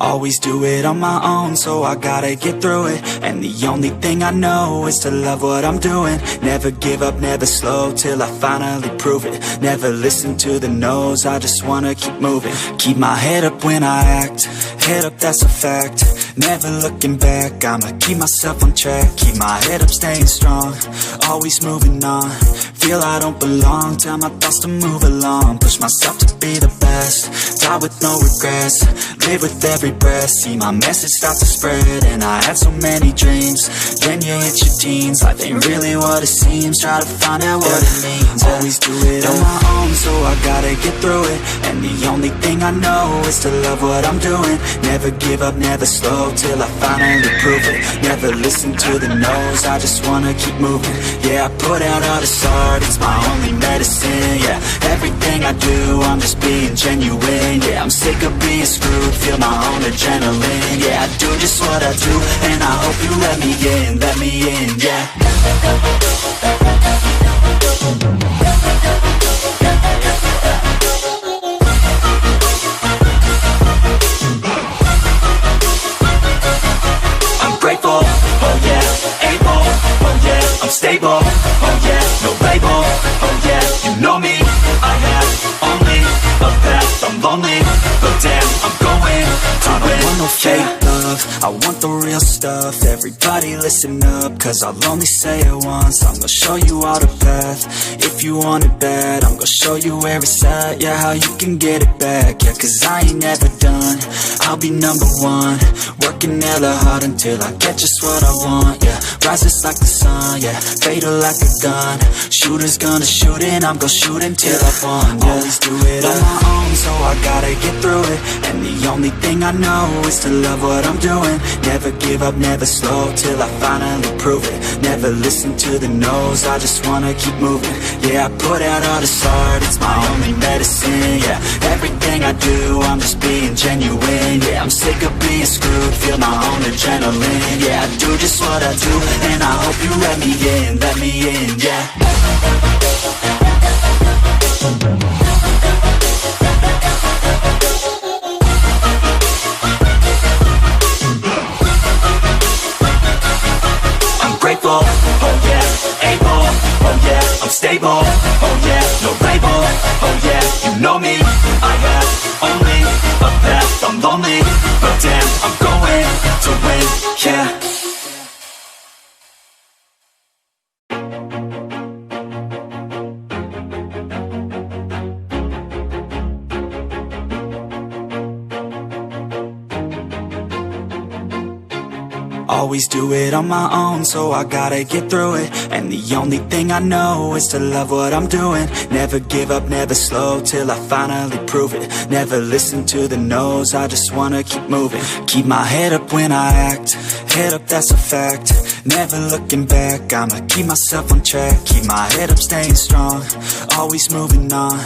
Always do it on my own, so I gotta get through it. And the only thing I know is to love what I'm doing. Never give up, never slow, till I finally prove it. Never listen to the no's, I just wanna keep moving. Keep my head up when I act, head up, that's a fact. Never looking back, I'ma keep myself on track. Keep my head up, staying strong, always moving on. Feel I don't belong, tell my thoughts to move along. Push myself to be the best, die with no regrets. Live with every breath, see my message start to spread. And I had so many dreams, then you hit your teens. Life ain't really what it seems, try to find out what it means. Always do it on my own, so I gotta get through it. And the only thing I know is to love what I'm doing. Never give up, never slow, till I finally prove it. Never listen to the no's, I just wanna keep moving. Yeah, I put out all this art, it's my only medicine. Yeah, everything I do, I'm just being genuine. Yeah, I'm sick of being screwed, feel my own adrenaline. Yeah, I do just what I do, and I hope you let me in, yeah. I'm grateful, oh yeah, able, oh yeah, I'm stable, oh yeah, no label, oh yeah, you know me, I have only a path, I'm lonely, but damn, I'm going to win. I don't want no fake love, I want the real stuff. Everybody listen up, cause I'll only say it once. I'm gonna show you all the path, if you want it bad. I'm gonna show you where it's at, yeah, how you can get it back. Yeah, cause I ain't never done, I'll be number one. Working hella hard until I get just what I want, yeah. Rises like the sun, yeah, fatal like a gun. Shooter's gonna shoot and I'm gonna shoot until I won, yeah. Always do it on my own, so I gotta get through it. And the only thing I know is to love what I'm doing. Never give up, never slow, till I finally prove it. Never listen to the no's, I just wanna keep moving. Yeah, I put out all this art, it's my only medicine. Yeah, everything I do, I'm just being genuine. Yeah, I'm sick of being screwed, feel my own adrenaline. Yeah, I do just what I do, and I hope you let me in, yeah. Grateful, oh yeah, able, oh yeah, I'm stable, oh yeah, no label, oh yeah, you know me, I have only a path, I'm lonely, but damn, I'm going to win, yeah. Always do it on my own, so I gotta get through it. And the only thing I know is to love what I'm doing. Never give up, never slow, till I finally prove it. Never listen to the no's, I just wanna keep moving. Keep my head up when I act, head up, that's a fact. Never looking back, I'ma keep myself on track. Keep my head up, staying strong, always moving on.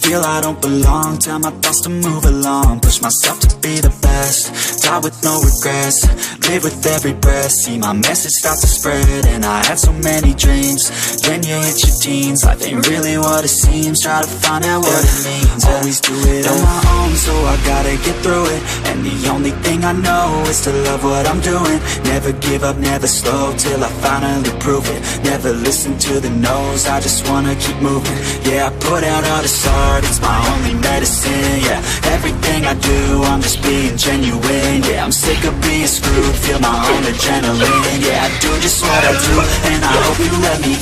Feel I don't belong, tell my thoughts to move along. Push myself to be the best, die with no regrets. Live with every breath, see my message start to spread. And I had so many dreams, then you hit your teens. Life ain't really what it seems, try to find out what it means. Always do it on my own, so I gotta get through it. And the only thing I know is to love what I'm doing. Never give up, never slow, till I finally prove it. Never listen to the no's, I just wanna keep moving. Yeah, I put out all this art, it's my only medicine. Yeah, everything I do, I'm just being genuine. Yeah, I'm sick of being screwed, feel my own adrenaline. Yeah, I do just what I do, and I hope you let me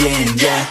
in, yeah.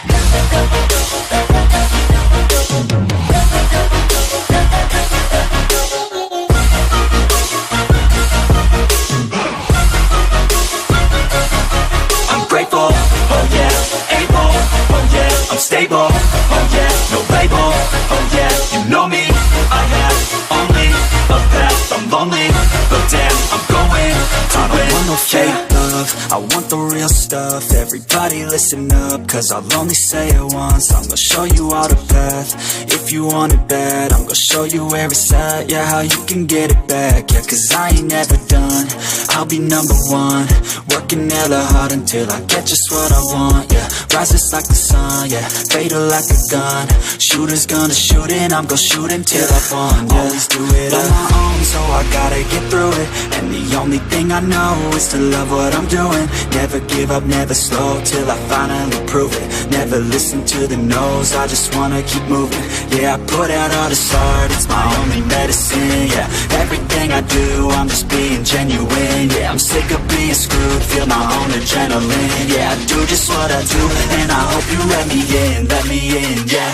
Grateful, oh yeah, able, oh yeah, I'm stable, oh yeah, no label, oh yeah, you know me, I have only a path, I'm lonely, but damn, I'm going to win. I don't want no fake love, I want the real stuff. Everybody listen up, cause I'll only say it once. I'm gonna show you all the path, if you want it bad. I'm gonna show you where it's at, yeah, how you can get it back. Yeah, cause I ain't never done, I'll be number one. Working hella hard until I get just what I want, yeah. Rises like the sun, yeah. Fatal like a gun. Shooters gonna shoot and I'm gonna shoot until I won, yeah. Always do it on my own, so I gotta get through it. And the only thing I know is to love what I'm doing. Never give up, never slow, till I finally prove it. Never listen to the no's, I just wanna keep moving. Yeah, I put out all this art, it's my only medicine, yeah. Everything I do, I'm just being genuine, yeah. I'm sick of being screwed, feel my own adrenaline, yeah. I do just what I do, and I hope you let me in, yeah.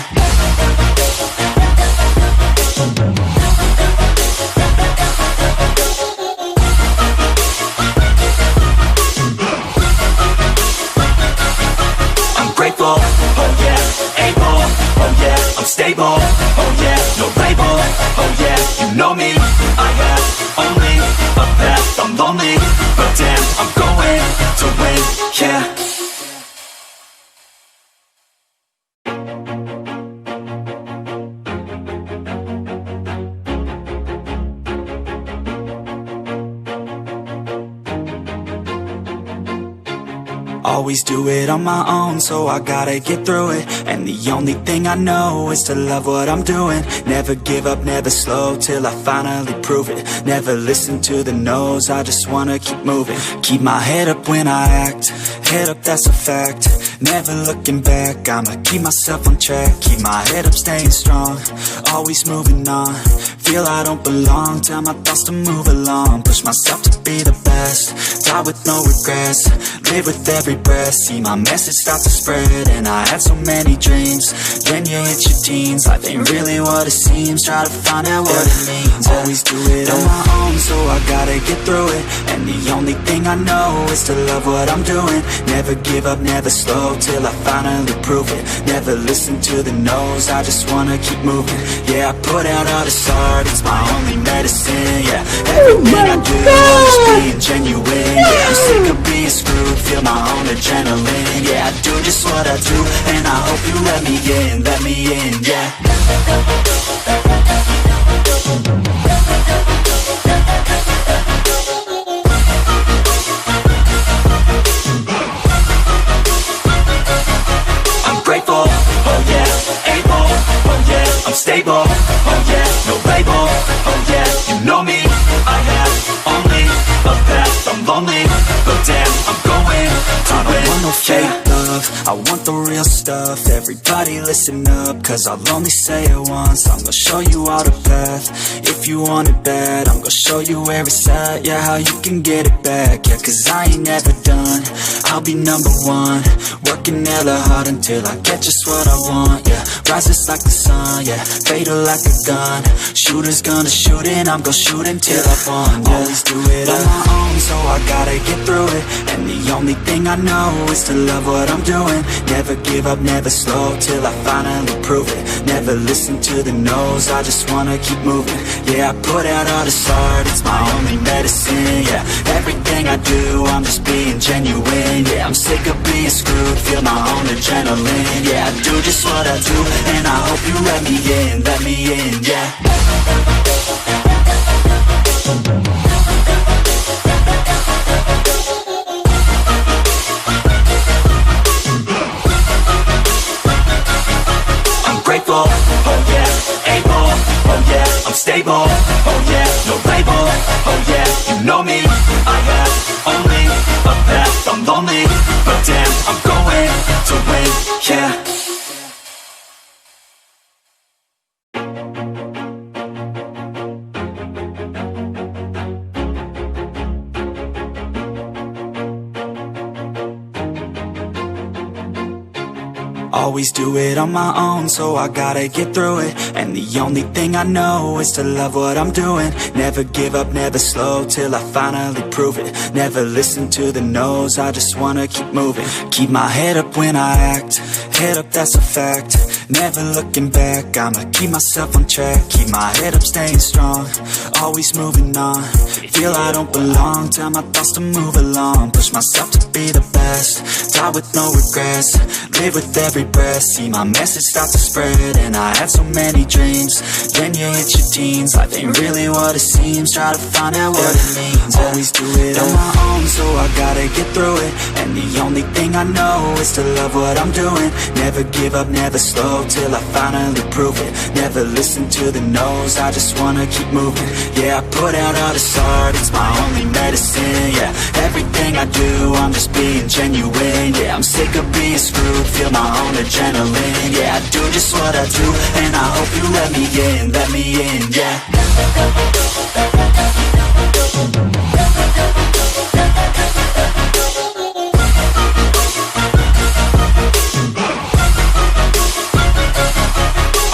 I'm grateful, oh yeah, able, oh yeah, I'm stable, oh yeah, no label, oh yeah, you know me, I have only a path, I'm lonely, but damn, I'm going to win, yeah. Always do it on my own, so I gotta get through it. And the only thing I know is to love what I'm doing. Never give up, never slow, till I finally prove it. Never listen to the no's, I just wanna keep moving. Keep my head up when I act, head up, that's a fact. Never looking back, I'ma keep myself on track. Keep my head up, staying strong, always moving on. Feel I don't belong, tell my thoughts to move along. Push myself to be the best, die with no regrets. Live with every breath, see my message start to spread. And I had so many dreams, then you hit your teens. Life ain't really what it seems, try to find out what it means. Always do it on my own, so I gotta get through it. And the only thing I know is to love what I'm doing. Never give up, never slow, till I finally prove it. Never listen to the no's, I just wanna keep moving. Yeah, I put out all this art, it's my only medicine, yeah. Everything I do, I'm just being genuine, yeah. I'm sick of being screwed, feel my own adrenaline, yeah. I do just what I do, and I hope you let me in, yeah. I'm grateful, oh yeah, able, oh yeah, I'm stable, oh yeah, no label, oh yeah, you know me, I have only a path, I'm lonely, but damn, I'm going to win. I don't want no fake love, I want the real stuff. Everybody listen up, cause I'll only say it once. I'm gonna show you all the path, if you want it bad. I'm gonna show you where it's at, yeah, how you can get it back. Yeah, cause I ain't never done, I'll be number one. Working hella hard until I get just what I want, yeah. Rises like the sun, yeah, fatal like a gun. Shooters gonna shoot and I'm gonna shoot until I won, yeah. Always do it on my own, so I gotta get through it. And the only thing I know is to love what I'm doing. Never give up, never slow, till I finally prove it. Never listen to the no's, I just wanna keep moving. Yeah, I put out all this art, it's my only medicine, yeah. Everything I do, I'm just being genuine, yeah. I'm sick of being screwed, feel my own adrenaline, yeah. I do just what I do, and I hope you let me in, yeah. I'm grateful, oh yeah, able, oh yeah, I'm stable, oh yeah, no label, oh yeah, you know me, I have only a path, I'm lonely, but damn, I'm going to win, yeah. Always do it on my own, so I gotta get through it. And the only thing I know is to love what I'm doing. Never give up, never slow, till I finally prove it. Never listen to the no's, I just wanna keep moving. Keep my head up when I act, head up, that's a fact. Never looking back, I'ma keep myself on track. Keep my head up, staying strong, always moving on. Feel I don't belong, tell my thoughts to move along. Push myself to be the best, die with no regrets, live with every breath. See my message start to spread, and I had so many dreams. Then you hit your teens, life ain't really what it seems. Try to find out what it means. Always do it on my own, so I gotta get through it. And the only thing I know is to love what I'm doing. Never give up, never slow, till I finally prove it. Never listen to the no's, I just wanna keep moving. Yeah, I put out all this art, it's my only medicine. Yeah, everything I do, I'm just being genuine. Yeah, I'm sick of being screwed, feel my own adrenaline. Yeah, I do just what I do, and I hope you let me in, yeah.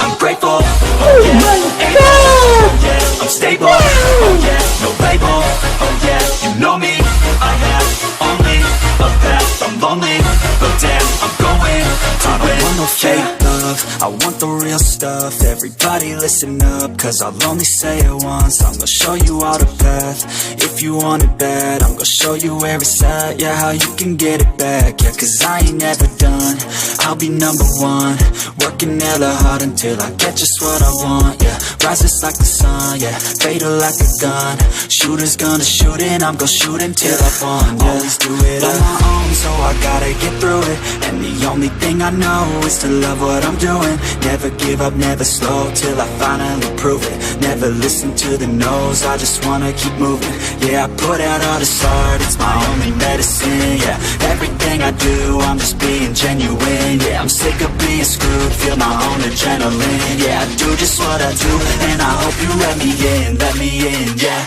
I'm grateful, oh yeah, oh yeah, I'm stable, oh yeah, no label, oh yeah, you know me, I have only a path, I'm lonely, but damn, I'm going to win. I want no fake love, I want the real stuff. Everybody listen up, cause I'll only say it once. I'm gonna show you all the path, if you want it bad. I'm gonna show you where it's at, yeah, how you can get it back. Yeah, cause I ain't never done, I'll be number one. Working hella hard until I get just what I want, yeah. Rises like the sun, yeah, fatal like a gun. Shooter's gonna shoot and I'm gonna shoot until I won, yeah. Always do it on my own, so I gotta get through it. And the only thing I know is to love what I'm doing. Never give up, never slow, till I finally prove it. Never listen to the no's, I just wanna keep moving. Yeah, I put out all this art, it's my only medicine. Yeah, everything I do, I'm just being genuine. Yeah, I'm sick of being screwed, feel my own adrenaline. Yeah, I do just what I do, and I hope you let me in, yeah.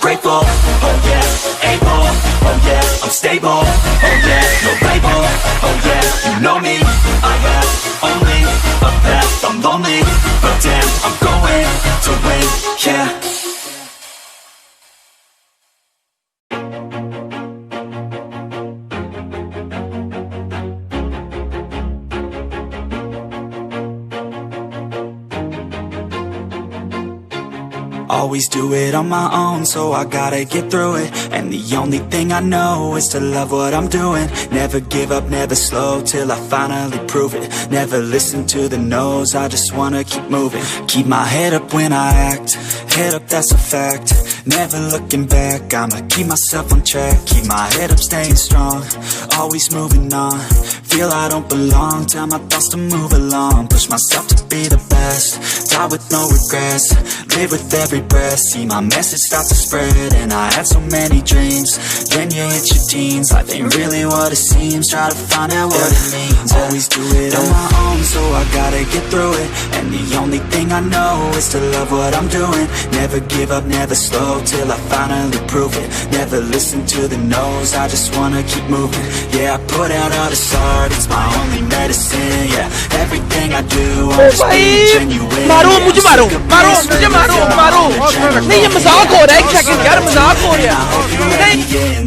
Grateful, oh yeah, able, oh yeah, I'm stable, oh yeah, no label, oh yeah, you know me, I have only a path, I'm lonely, but damn, I'm going to win, yeah. Always do it on my own, so I gotta get through it. And the only thing I know is to love what I'm doing. Never give up, never slow, till I finally prove it. Never listen to the no's, I just wanna keep moving. Keep my head up when I act, head up, that's a fact. Never looking back, I'ma keep myself on track. Keep my head up, staying strong, always moving on. Feel I don't belong, tell my thoughts to move along. Push myself to be the best, die with no regrets, live with every breath. See my message start to spread, and I had so many dreams. Then you hit your teens, life ain't really what it seems. Try to find out what it means. Always do it on my own, so I gotta get through it. And the only thing I know is to love what I'm doing. Never give up, never slow, till I finally prove it. Never listen to the no's, I just wanna keep moving. Yeah, I put out all this art, it's my only medicine. Yeah, everything I do, I'm just being genuine. मारो मुझे मारो मारो नहीं ये मजाक हो रहा है एक सेकंड यार मजाक हो रहा है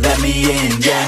let me in, yeah.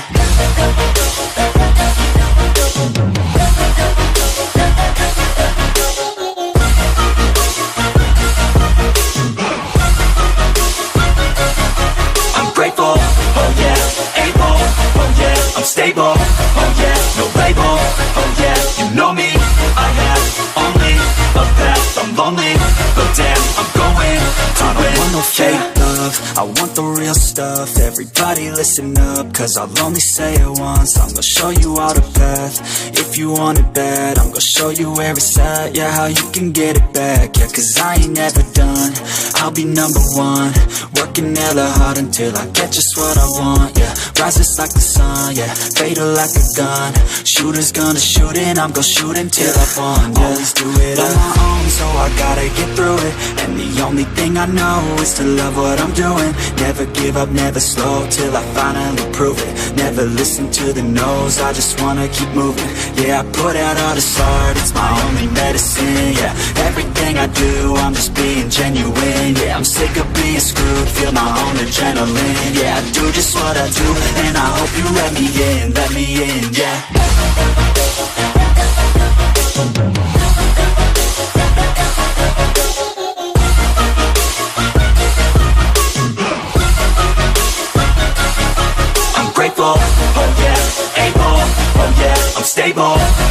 I'm grateful, oh yeah, able, oh yeah, I'm stable, oh yeah, no label, oh yeah, you know me, I have only a path, I'm lonely, but damn, I'm going to win. I don't want no fake love, I want the real stuff. Everybody listen up, cause I'll only say it once. I'm gonna show you all the path, if you want it bad. I'm gonna show you where it's at, yeah, how you can get it back. Yeah, cause I ain't never done, I'll be number one. Working hella hard until I get just what I want, yeah. Rises like the sun, yeah, fatal like a gun. Shooter's gonna shoot and I'm gonna shoot until I won, yeah. Always do it on my own, so I gotta get through it. And the only thing I know is to love what I'm doing. Never give up, never slow, till I finally prove it. Never listen to the no's, I just wanna keep moving. Yeah, I put out all this art, it's my only medicine. Yeah, everything I do, I'm just being genuine. Yeah, I'm sick of being screwed, feel my own adrenaline. Yeah, I do just what I do, and I hope you let me in, yeah.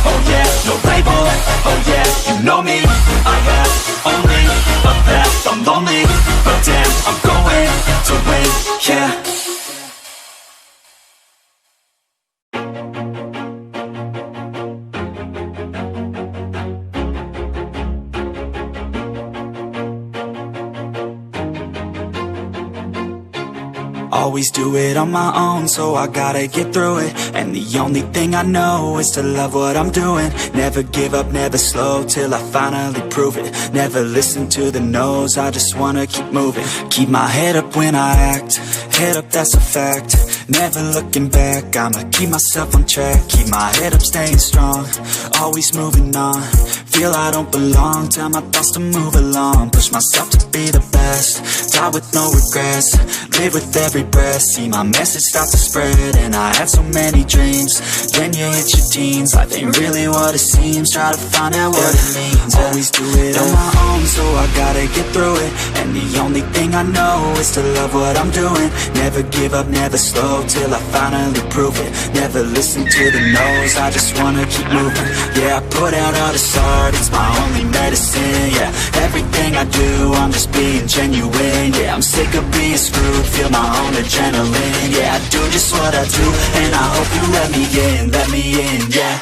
oh yeah, no label, oh yeah, you know me. I have only a path, I'm lonely, but damn, I'm going to win, yeah. Always do it on my own, so I gotta get through it. And the only thing I know is to love what I'm doing. Never give up, never slow, till I finally prove it. Never listen to the no's, I just wanna keep moving. Keep my head up when I act, head up, that's a fact. Never looking back, I'ma keep myself on track. Keep my head up, staying strong, always moving on. Feel I don't belong, tell my thoughts to move along. Push myself to be the best, die with no regrets. Live with every breath, see my message start to spread. And I had so many dreams, then you hit your teens. Life ain't really what it seems, try to find out what it means. Always do it on my own, so I gotta get through it. And the only thing I know is to love what I'm doing. Never give up, never slow, till I finally prove it. Never listen to the no's, I just wanna keep moving. Yeah, I put out all this art, it's my only medicine. Yeah, everything I do, I'm just being genuine. Yeah, I'm sick of being screwed, feel my own adrenaline. Yeah, I do just what I do, and I hope you let me in, yeah.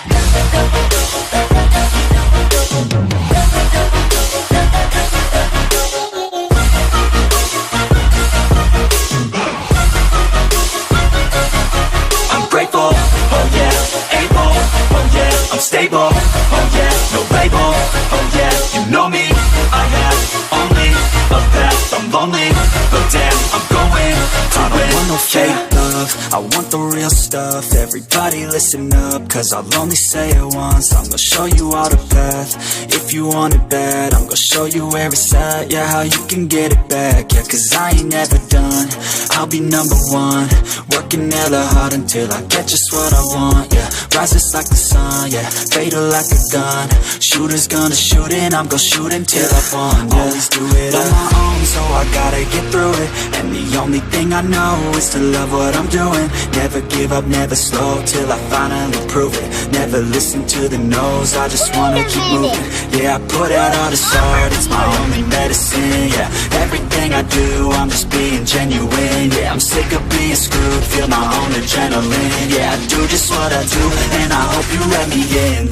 I'm grateful, oh yeah, able, oh yeah, I'm stable, oh yeah, no label, oh yeah, you know me. I have only a path, I'm lonely, but damn, I'm going to win. I don't want no fake love, I want the real stuff. Everybody listen up, cause I'll only say it once. I'm gonna show you all the path, if you want it bad. I'm gonna show you where it's at, yeah, how you can get it back. Yeah, cause I ain't never done, I'll be number one. Working hella hard until I get just what I want, yeah. Rises like the sun, yeah, fatal like a gun. Shooter's gonna shoot and I'm gonna shoot until I won, yeah. Always do it on my own, so I gotta get through it. And the only thing I know is to love what I'm doing. Never give up, never slow, till I finally prove it. Never listen to the no's, I just wanna keep moving. Yeah, I put out all this art, it's my only medicine. Yeah, everything I do, I'm just being genuine. Yeah, I'm sick of being screwed, feel my own adrenaline. Yeah, I do just what I do, and I hope you let me in,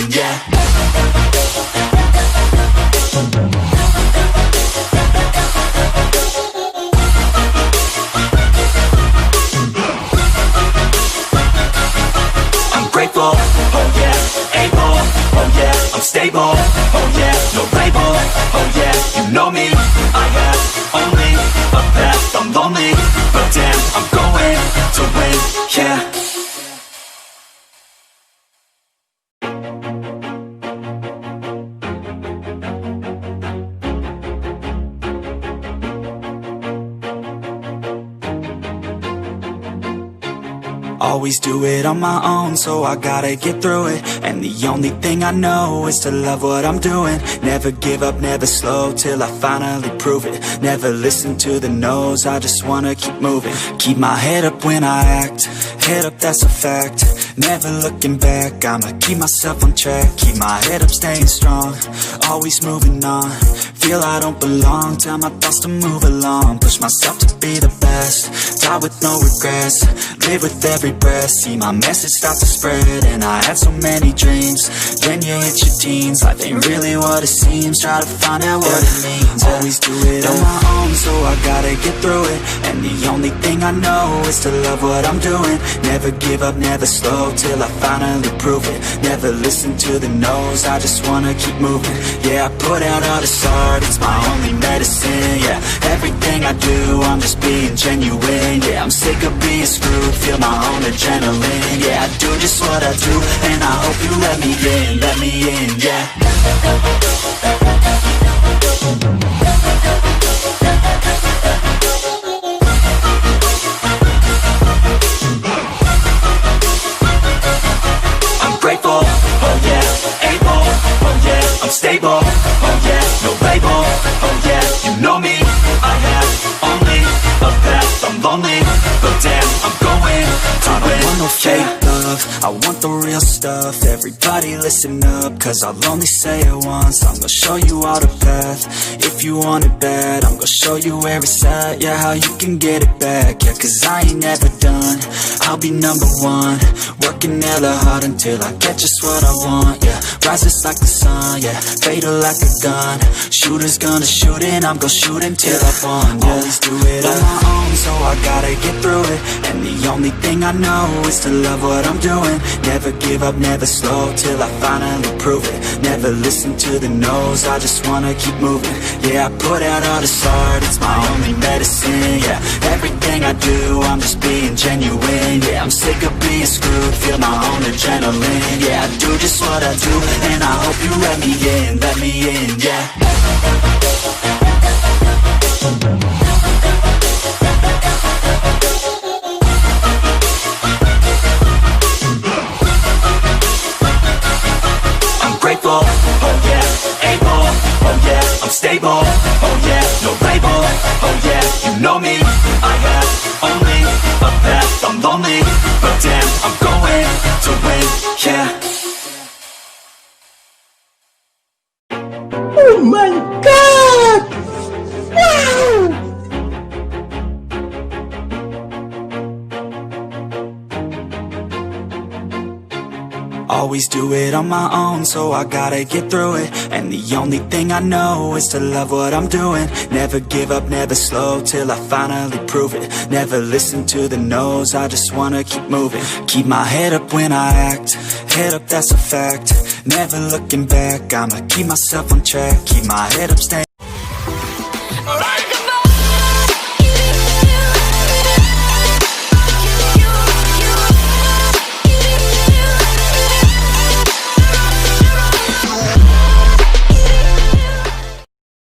yeah. I'm grateful, oh yeah, able, oh yeah, I'm stable, oh yeah, no label, oh yeah, you know me. I have only a path, I'm lonely, but damn, I'm going to win, yeah. Always do it on my own, so I gotta get through it. And the only thing I know is to love what I'm doing. Never give up, never slow, till I finally prove it. Never listen to the no's, I just wanna keep moving. Keep my head up when I act, head up, that's a fact. Never looking back, I'ma keep myself on track. Keep my head up, staying strong, always moving on. Feel I don't belong, tell my thoughts to move along. Push myself to be the best, die with no regrets. Live with every breath, see my message start to spread. And I had so many dreams, then you hit your teens. Life ain't really what it seems, try to find out what it means. Always do it on my own, so I gotta get through it. And the only thing I know is to love what I'm doing. Never give up, never slow, till I finally prove it. Never listen to the no's, I just wanna keep moving. Yeah, I put out all this art, it's my only medicine. Yeah, everything I do, I'm just being genuine. Yeah, I'm sick of being screwed, feel my own adrenaline. Yeah, I do just what I do, and I hope you let me in, yeah. I'm grateful, oh yeah, able, oh yeah, I'm stable, oh yeah, no label, oh yeah, you know me. I have only a path, I'm lonely, but damn, I'm going to win. I don't want no fake love, I want want the real stuff, everybody listen up, cause I'll only say it once. I'm gonna show you all the path, if you want it bad. I'm gonna show you where it's at, yeah, how you can get it back. Yeah, cause I ain't never done, I'll be number one. Working hella hard until I get just what I want, yeah. Rises like the sun, yeah, fatal like a gun. Shooters gonna shoot and I'm gonna shoot until I won, yeah. Always do it on my own, so I gotta get through it. And the only thing I know is to love what I'm doing. Never give up, never slow, till I finally prove it. Never listen to the no's, I just wanna keep moving. Yeah, I put out all this art, it's my only medicine, yeah. Everything I do, I'm just being genuine, yeah. I'm sick of being screwed, feel my own adrenaline, yeah. I do just what I do, and I hope you let me in, yeah. Grateful, oh yeah, able, oh yeah, I'm stable, oh yeah, no label, oh yeah, you know me, I have only a path, I'm lonely, but damn, I'm going to win, yeah. Oh my God! Wow! Always do it on my own, so I gotta get through it. And the only thing I know is to love what I'm doing. Never give up, never slow, till I finally prove it. Never listen to the no's, I just wanna keep moving. Keep my head up when I act, head up, that's a fact. Never looking back, I'ma keep myself on track. Keep my head up, staying